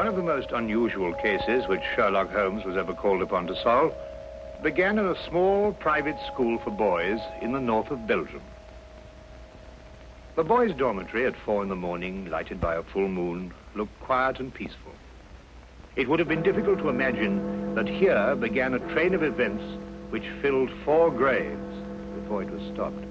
One of the most unusual cases which Sherlock Holmes was ever called upon to solve began in a small private school for boys in the north of Belgium. The boys' dormitory at 4 in the morning, lighted by a full moon, looked quiet and peaceful. It would have been difficult to imagine that here began a train of events which filled 4 graves before it was stopped.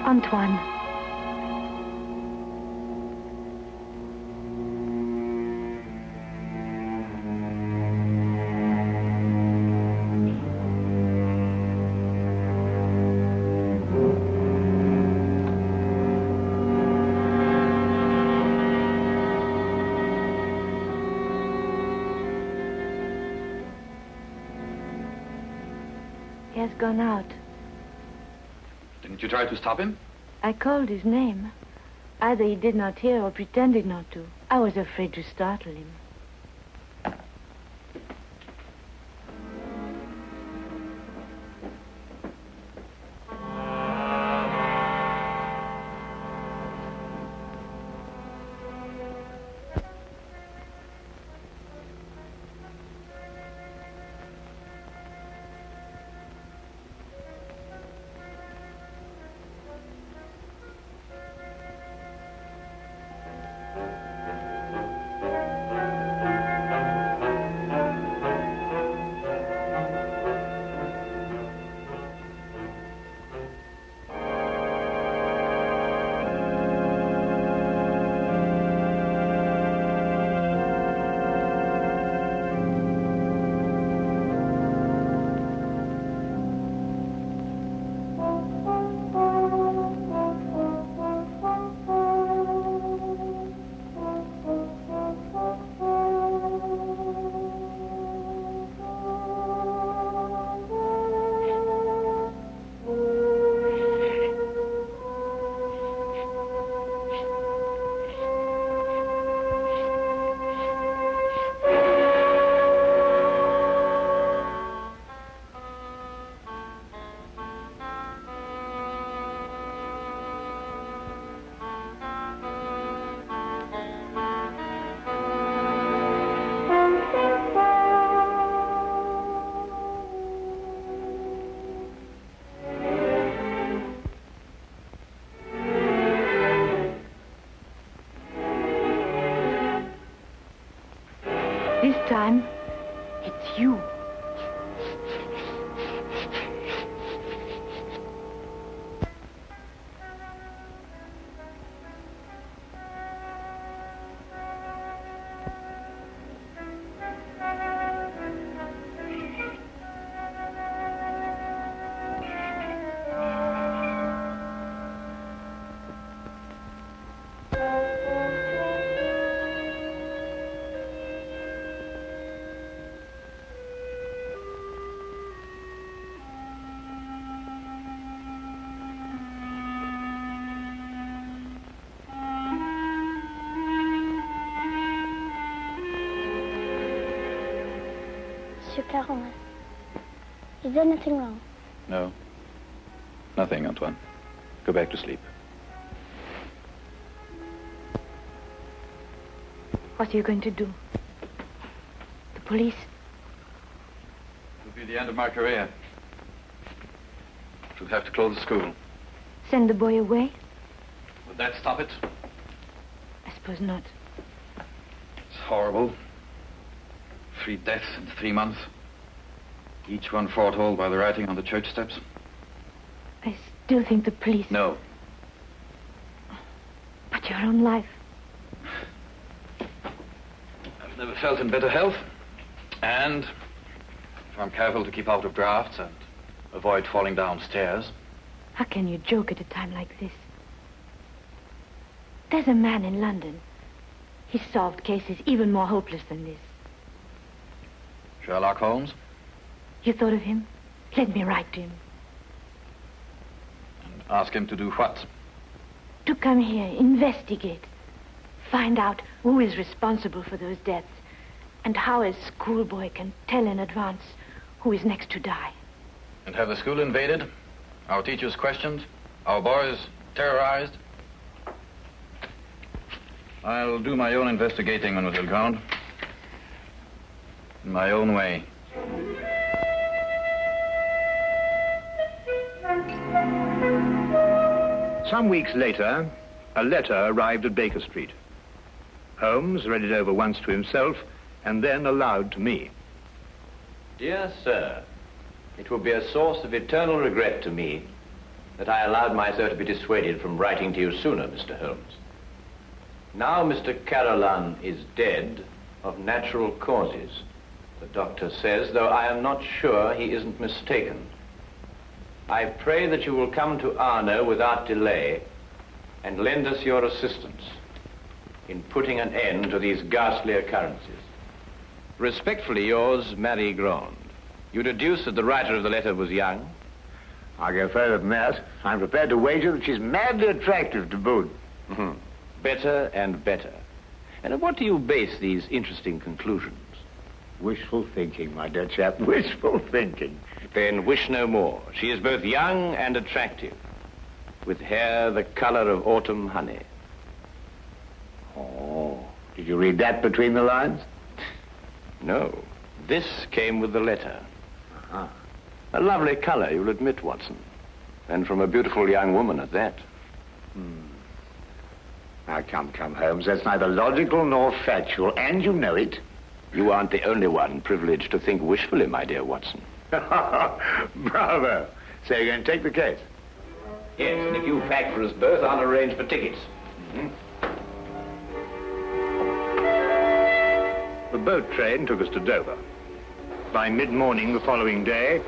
Antoine. He has gone out. Didn't you try to stop him? I called his name. Either he did not hear or pretended not to. I was afraid to startle him. This time, it's you. Monsieur Caron, is there anything wrong? No. Nothing, Antoine. Go back to sleep. What are you going to do? The police? It'll be the end of my career. Should have to close the school. Send the boy away? Would that stop it? I suppose not. It's horrible. 3 deaths in 3 months. Each one foretold by the writing on the church steps. I still think the police... No. But your own life... I've never felt in better health. And if I'm careful to keep out of drafts and avoid falling downstairs... How can you joke at a time like this? There's a man in London He's solved cases even more hopeless than this. Sherlock Holmes? You thought of him? Let me write to him. And ask him to do what? To come here, investigate. Find out who is responsible for those deaths and how a schoolboy can tell in advance who is next to die. And have the school invaded? Our teachers questioned? Our boys terrorized? I'll do my own investigating, Mlle. Grande. In my own way. Some weeks later, a letter arrived at Baker Street. Holmes read it over once to himself and then aloud to me. Dear sir, it will be a source of eternal regret to me that I allowed myself to be dissuaded from writing to you sooner, Mr. Holmes. Now Mr. Carolan is dead of natural causes, the doctor says, though I am not sure he isn't mistaken. I pray that you will come to Arno without delay and lend us your assistance in putting an end to these ghastly occurrences. Respectfully yours, Marion Crawford. You deduce that the writer of the letter was young? I'll go further than that. I'm prepared to wager that she's madly attractive to boot. Better and better. And on what do you base these interesting conclusions? Wishful thinking, my dear chap, wishful thinking. Then wish no more. She is both young and attractive, with hair the color of autumn honey. Oh, did you read that between the lines? No, this came with the letter. Uh-huh. A lovely color, you'll admit, Watson. And from a beautiful young woman at that. Now, come, Holmes. That's neither logical nor factual, and you know it. You aren't the only one privileged to think wishfully, my dear Watson. Bravo. So you're going to take the case? Yes, and if you pack for us both, I'll arrange for tickets. The boat train took us to Dover. By mid-morning the following day,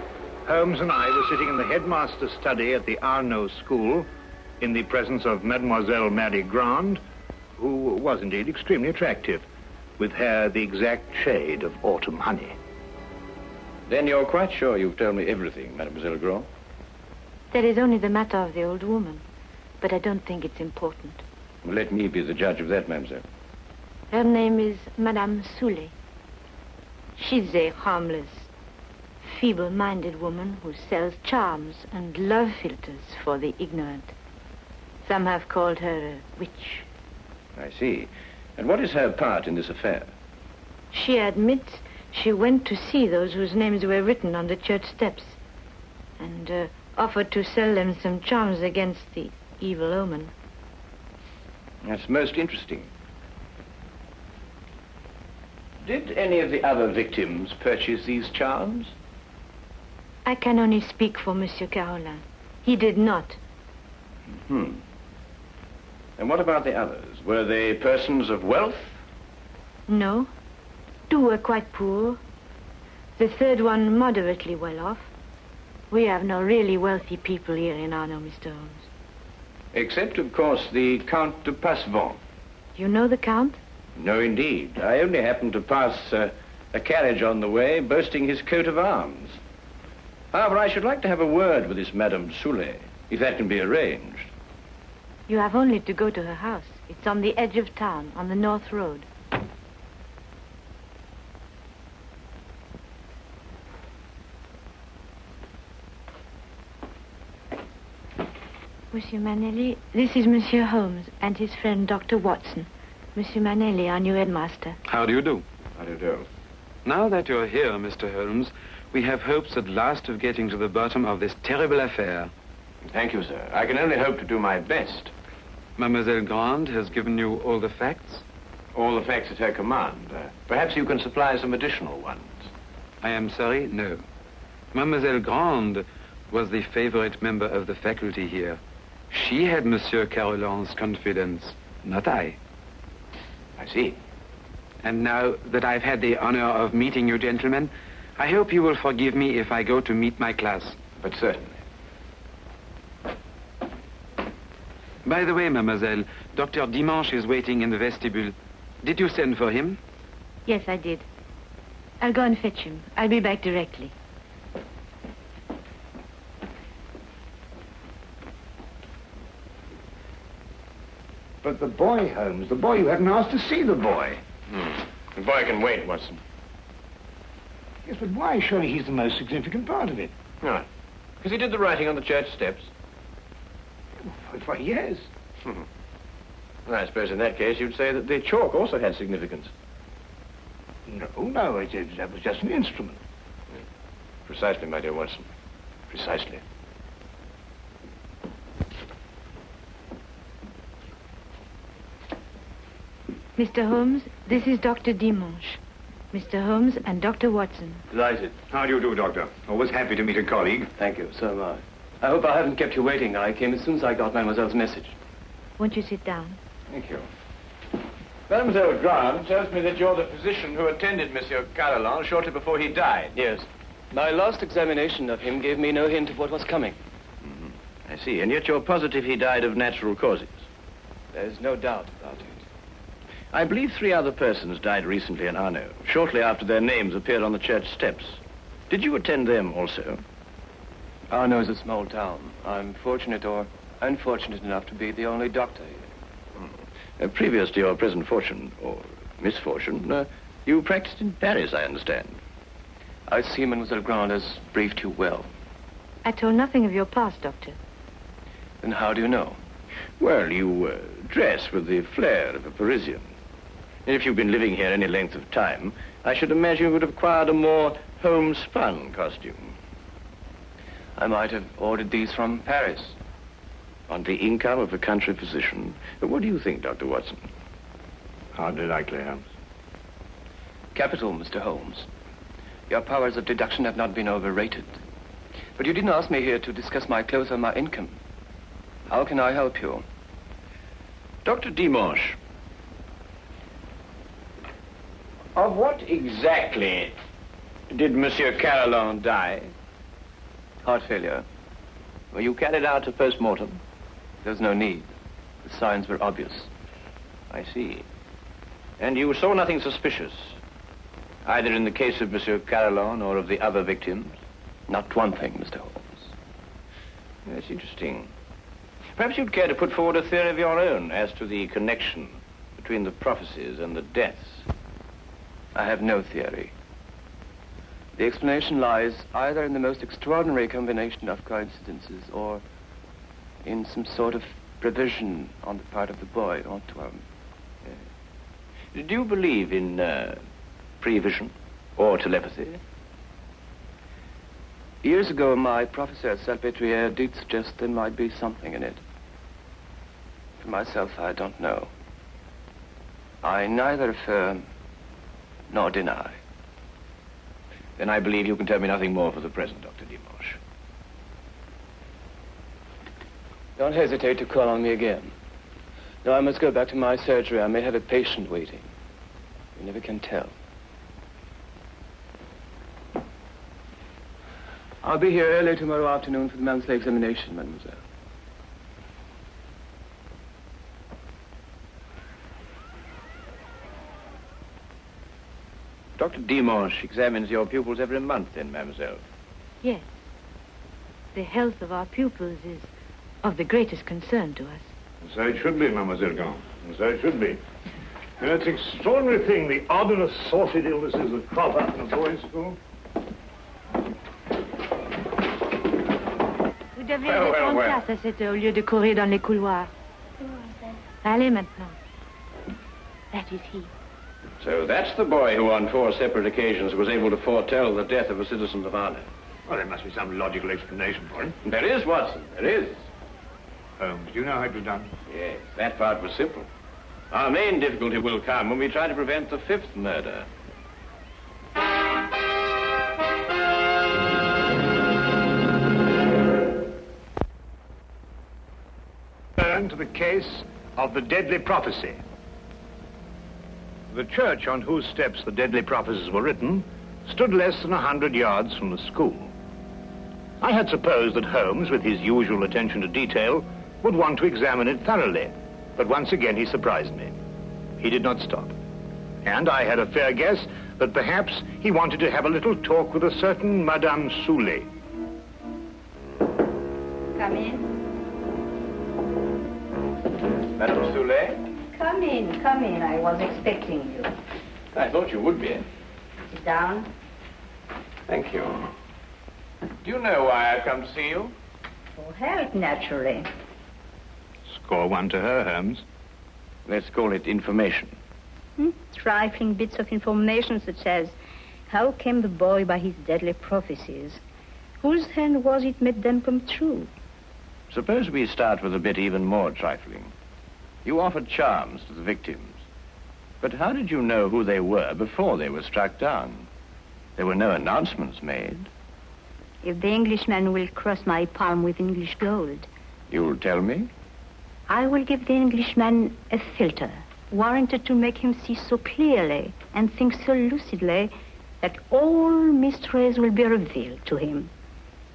Holmes and I were sitting in the headmaster's study at the Arno school in the presence of Mademoiselle Marion Grande, who was indeed extremely attractive, with hair the exact shade of autumn honey. Then you're quite sure you've told me everything, Mademoiselle Grande? That is only the matter of the old woman, but I don't think it's important. Well, let me be the judge of that, mademoiselle. Her name is Madame Sule. She's a harmless, feeble-minded woman who sells charms and love philters for the ignorant. Some have called her a witch. I see. And what is her part in this affair? She admits she went to see those whose names were written on the church steps and offered to sell them some charms against the evil omen. That's most interesting. Did any of the other victims purchase these charms? I can only speak for Monsieur Carolan. He did not. And what about the others? Were they persons of wealth? No. Two were quite poor. The third one moderately well off. We have no really wealthy people here in Arno, Mr. Holmes. Except, of course, the Count de Passevant. You know the Count? No, indeed. I only happened to pass a carriage on the way boasting his coat of arms. However, I should like to have a word with this Madame Sule, if that can be arranged. You have only to go to her house. It's on the edge of town, on the North Road. Monsieur Mlle, this is Monsieur Holmes and his friend Dr. Watson. Monsieur Mlle, our new headmaster. How do you do? How do you do? Now that you're here, Mr. Holmes, we have hopes at last of getting to the bottom of this terrible affair. Thank you, sir. I can only hope to do my best. Mademoiselle Grande has given you all the facts? All the facts at her command. Perhaps you can supply some additional ones. I am sorry, no. Mademoiselle Grande was the favorite member of the faculty here. She had Monsieur Carolan's confidence, not I. I see. And now that I've had the honor of meeting you gentlemen, I hope you will forgive me if I go to meet my class. But certainly. By the way, mademoiselle, Dr. Dimanche is waiting in the vestibule. Did you send for him? Yes, I did. I'll go and fetch him. I'll be back directly. But the boy, Holmes, the boy, you hadn't asked to see the boy. The boy can wait, Watson. Yes, but why? Surely he's the most significant part of it. No, because he did the writing on the church steps. Why, yes. Well, I suppose in that case you'd say that the chalk also had significance. No, that was just an instrument. Precisely, my dear Watson. Precisely. Mr. Holmes, this is Dr. Dimanche. Mr. Holmes and Dr. Watson. Delighted. How do you do, Doctor? Always happy to meet a colleague. Thank you, so am I. I hope I haven't kept you waiting. I came as soon as I got Mademoiselle's message. Won't you sit down? Thank you. Mademoiselle Grande tells me that you're the physician who attended Monsieur Carolan shortly before he died. Yes. My last examination of him gave me no hint of what was coming. I see, and yet you're positive he died of natural causes. There's no doubt about it. I believe 3 other persons died recently in Arno, shortly after their names appeared on the church steps. Did you attend them also? Arno is a small town. I'm fortunate or unfortunate enough to be the only doctor here. Previous to your present fortune, or misfortune, you practiced in Paris, I understand. I see Mademoiselle Grande has briefed you well. I told nothing of your past, Doctor. Then how do you know? Well, you dress with the flair of a Parisian. And if you've been living here any length of time, I should imagine you would have acquired a more homespun costume. I might have ordered these from Paris. On the income of a country physician. What do you think, Dr. Watson? Hardly likely, Holmes. Capital, Mr. Holmes. Your powers of deduction have not been overrated. But you didn't ask me here to discuss my clothes or my income. How can I help you? Dr. Dimanche, of what exactly did Monsieur Carolan die? Heart failure. Were you carried out a post-mortem? There's no need. The signs were obvious. I see. And you saw nothing suspicious, either in the case of Monsieur Carolan or of the other victims? Not one thing, Mr. Holmes. That's interesting. Perhaps you'd care to put forward a theory of your own as to the connection between the prophecies and the deaths. I have no theory. The explanation lies either in the most extraordinary combination of coincidences or in some sort of provision on the part of the boy, Anton. Do you believe in prevision or telepathy? Years ago, my professor at Salpêtrière did suggest there might be something in it. For myself, I don't know. I neither affirm nor deny. Then I believe you can tell me nothing more for the present, Dr. Dimanche. Don't hesitate to call on me again. Though I must go back to my surgery, I may have a patient waiting. You never can tell. I'll be here early tomorrow afternoon for the monthly examination, mademoiselle. Dr. Dimanche examines your pupils every month, then, mademoiselle? Yes. The health of our pupils is of the greatest concern to us. So it should be, Mademoiselle Grande. So it should be. And it's an extraordinary thing, the odd and assorted illnesses that crop up in a boys' school. Vous devriez être en classe à cette heure au lieu de courir dans les couloirs. Allez maintenant. That is he. So that's the boy who on 4 separate occasions was able to foretell the death of a citizen of Arno. Well, there must be some logical explanation for it. There is, Watson, there is. Holmes, do you know how it was done? Yes, that part was simple. Our main difficulty will come when we try to prevent the 5th murder. Turn to the case of the deadly prophecy. The church on whose steps the deadly prophecies were written stood less than 100 yards from the school. I had supposed that Holmes, with his usual attention to detail, would want to examine it thoroughly, but once again he surprised me. He did not stop. And I had a fair guess that perhaps he wanted to have a little talk with a certain Madame Sule. Come in. Madame Sule? Come in, come in. I was expecting you. I thought you would be. Sit down. Thank you. Do you know why I've come to see you? For help, naturally. Score one to her, Holmes. Let's call it information. Trifling bits of information such as how came the boy by his deadly prophecies? Whose hand was it made them come true? Suppose we start with a bit even more trifling. You offered charms to the victims. But how did you know who they were before they were struck down? There were no announcements made. If the Englishman will cross my palm with English gold, You'll tell me? I will give the Englishman a filter, warranted to make him see so clearly and think so lucidly that all mysteries will be revealed to him.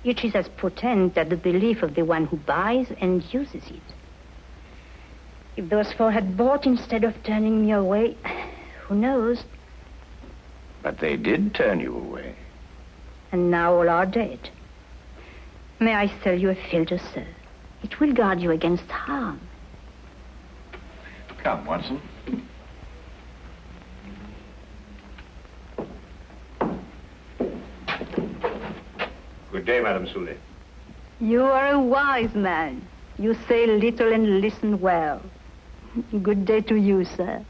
Each is as potent as the belief of the one who buys and uses it. If those four had bought instead of turning me away, who knows? But they did turn you away. And now all are dead. May I sell you a filter, sir? It will guard you against harm. Come, Watson. Good day, Madame Sule. You are a wise man. You say little and listen well. Good day to you, sir.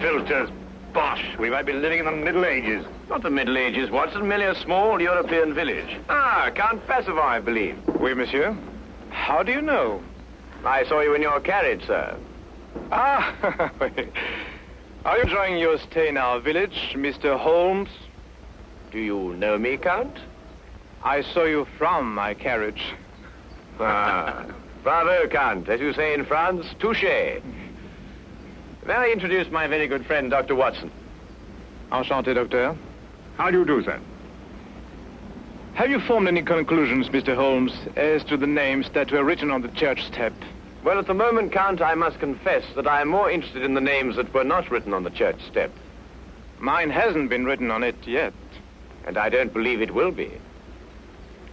Filters, bosh. We might be living in the Middle Ages. Not the Middle Ages, Watson. Merely a small European village. Ah, Count Passavant, I believe. Oui, monsieur. How do you know? I saw you in your carriage, sir. Ah, are you enjoying your stay in our village, Mr. Holmes? Do you know me, Count? I saw you from my carriage. Ah, bravo, Count. As you say in France, touché. May I introduce my very good friend, Dr. Watson? Enchanté, docteur. How do you do, sir? Have you formed any conclusions, Mr. Holmes, as to the names that were written on the church step? Well, at the moment, Count, I must confess that I am more interested in the names that were not written on the church step. Mine hasn't been written on it yet. And I don't believe it will be.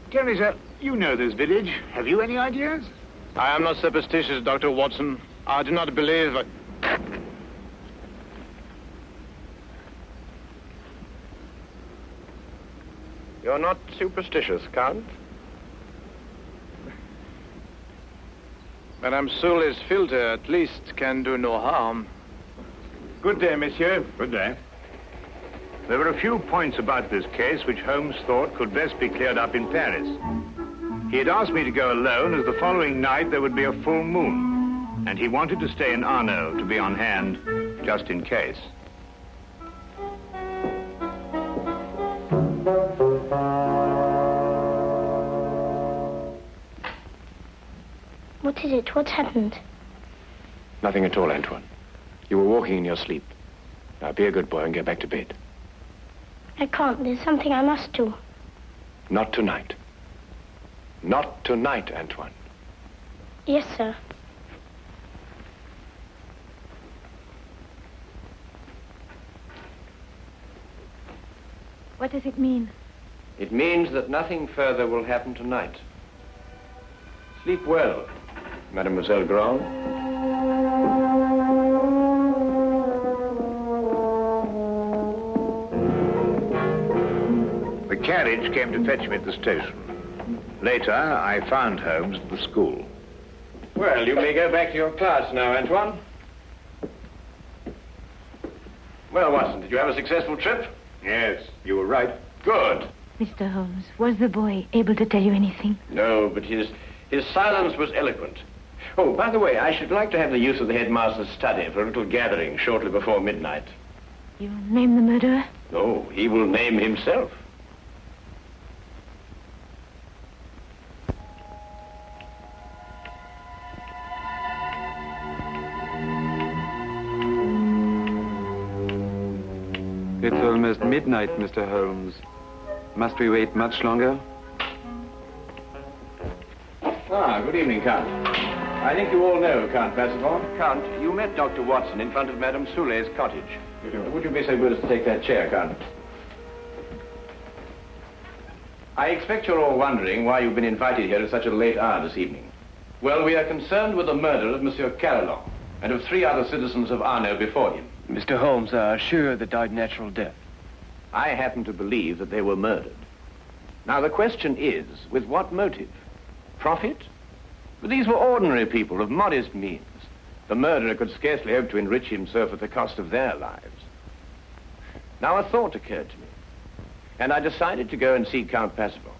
Tell me, sir, you know this village. Have you any ideas? I am not superstitious, Dr. Watson. I do not believe... You're not superstitious, Count? Madame Sule's filter, at least, can do no harm. Good day, monsieur. Good day. There were a few points about this case which Holmes thought could best be cleared up in Paris. He had asked me to go alone, as the following night there would be a full moon, and he wanted to stay in Arno to be on hand, just in case. What is it? What's happened? Nothing at all, Antoine. You were walking in your sleep. Now be a good boy and get back to bed. I can't. There's something I must do. Not tonight. Not tonight, Antoine. Yes, sir. What does it mean? It means that nothing further will happen tonight. Sleep well, Mademoiselle Grande. The carriage came to fetch me at the station. Later, I found Holmes at the school. Well, you may go back to your class now, Antoine. Well, Watson, did you have a successful trip? Yes, you were right. Good. Mr. Holmes, was the boy able to tell you anything? No, but his silence was eloquent. Oh, by the way, I should like to have the use of the headmaster's study for a little gathering shortly before midnight. You name the murderer? No, he will name himself. It's almost midnight, Mr. Holmes. Must we wait much longer? Good evening, Count. I think you all know Count Passavant. Count, you met Dr. Watson in front of Madame Sule's cottage. Would you be so good as to take that chair, Count? I expect you're all wondering why you've been invited here at such a late hour this evening. Well, we are concerned with the murder of Monsieur Carolan and of 3 other citizens of Arno before him. Mr. Holmes are sure they died natural death. I happen to believe that they were murdered. Now, the question is, with what motive? Profit? But these were ordinary people of modest means. The murderer could scarcely hope to enrich himself at the cost of their lives. Now, a thought occurred to me, and I decided to go and see Count Passavant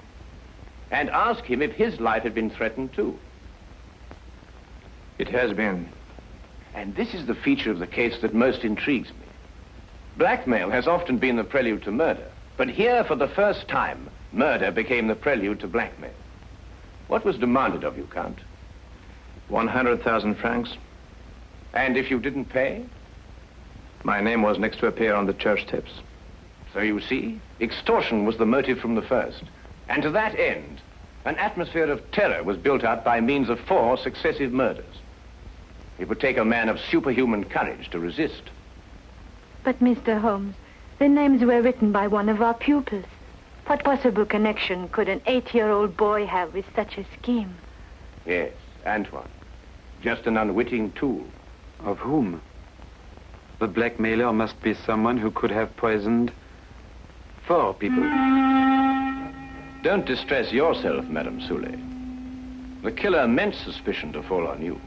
and ask him if his life had been threatened too. It has been. And this is the feature of the case that most intrigues me. Blackmail has often been the prelude to murder, but here, for the first time, murder became the prelude to blackmail. What was demanded of you, Count? 100,000 francs. And if you didn't pay? My name was next to appear on the church steps. So you see, extortion was the motive from the first. And to that end, an atmosphere of terror was built up by means of 4 successive murders. It would take a man of superhuman courage to resist. But, Mr. Holmes, the names were written by one of our pupils. What possible connection could an 8-year-old boy have with such a scheme? Yes, Anton. Just an unwitting tool. Of whom? The blackmailer must be someone who could have poisoned 4 people. Don't distress yourself, Madame Sule. The killer meant suspicion to fall on you.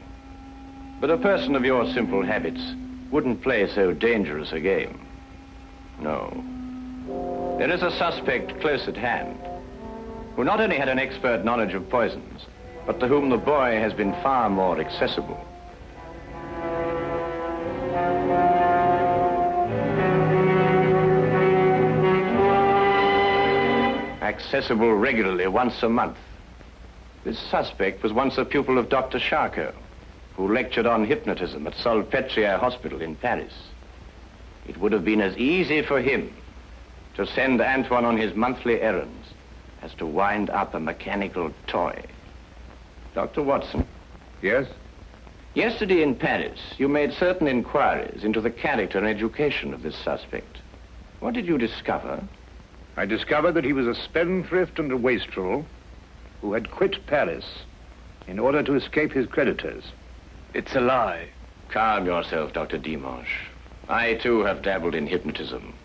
But a person of your simple habits wouldn't play so dangerous a game. No. There is a suspect close at hand, who not only had an expert knowledge of poisons, but to whom the boy has been far more accessible. Accessible regularly once a month. This suspect was once a pupil of Dr. Charcot, who lectured on hypnotism at Salpêtrière Hospital in Paris. It would have been as easy for him to send Antoine on his monthly errands as to wind up a mechanical toy. Dr. Watson? Yes? Yesterday in Paris, you made certain inquiries into the character and education of this suspect. What did you discover? I discovered that he was a spendthrift and a wastrel who had quit Paris in order to escape his creditors. It's a lie. Calm yourself, Dr. Dimanche. I, too, have dabbled in hypnotism.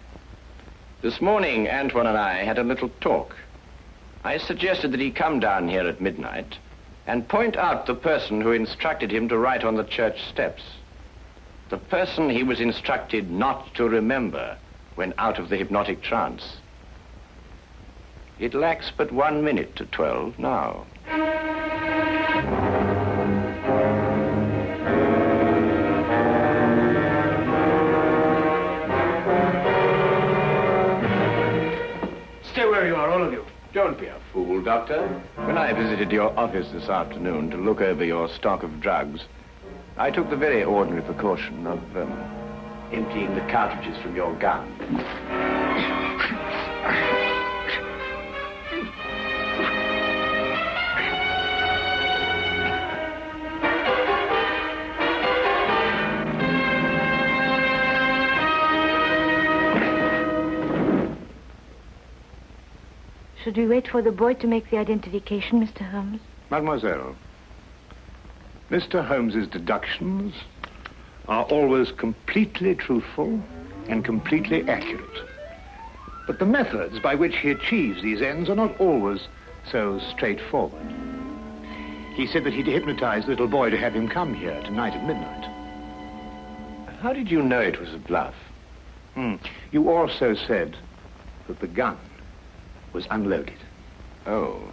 This morning, Antoine and I had a little talk. I suggested that he come down here at midnight and point out the person who instructed him to write on the church steps. The person he was instructed not to remember when out of the hypnotic trance. It lacks but 1 minute to 12 now. Stay where you are, all of you. Don't be a fool, Doctor. When I visited your office this afternoon to look over your stock of drugs, I took the very ordinary precaution of emptying the cartridges from your gun. Should we wait for the boy to make the identification, Mr. Holmes? Mademoiselle, Mr. Holmes's deductions are always completely truthful and completely accurate. But the methods by which he achieves these ends are not always so straightforward. He said that he'd hypnotized the little boy to have him come here tonight at midnight. How did you know it was a bluff? You also said that the gun was unloaded. Oh,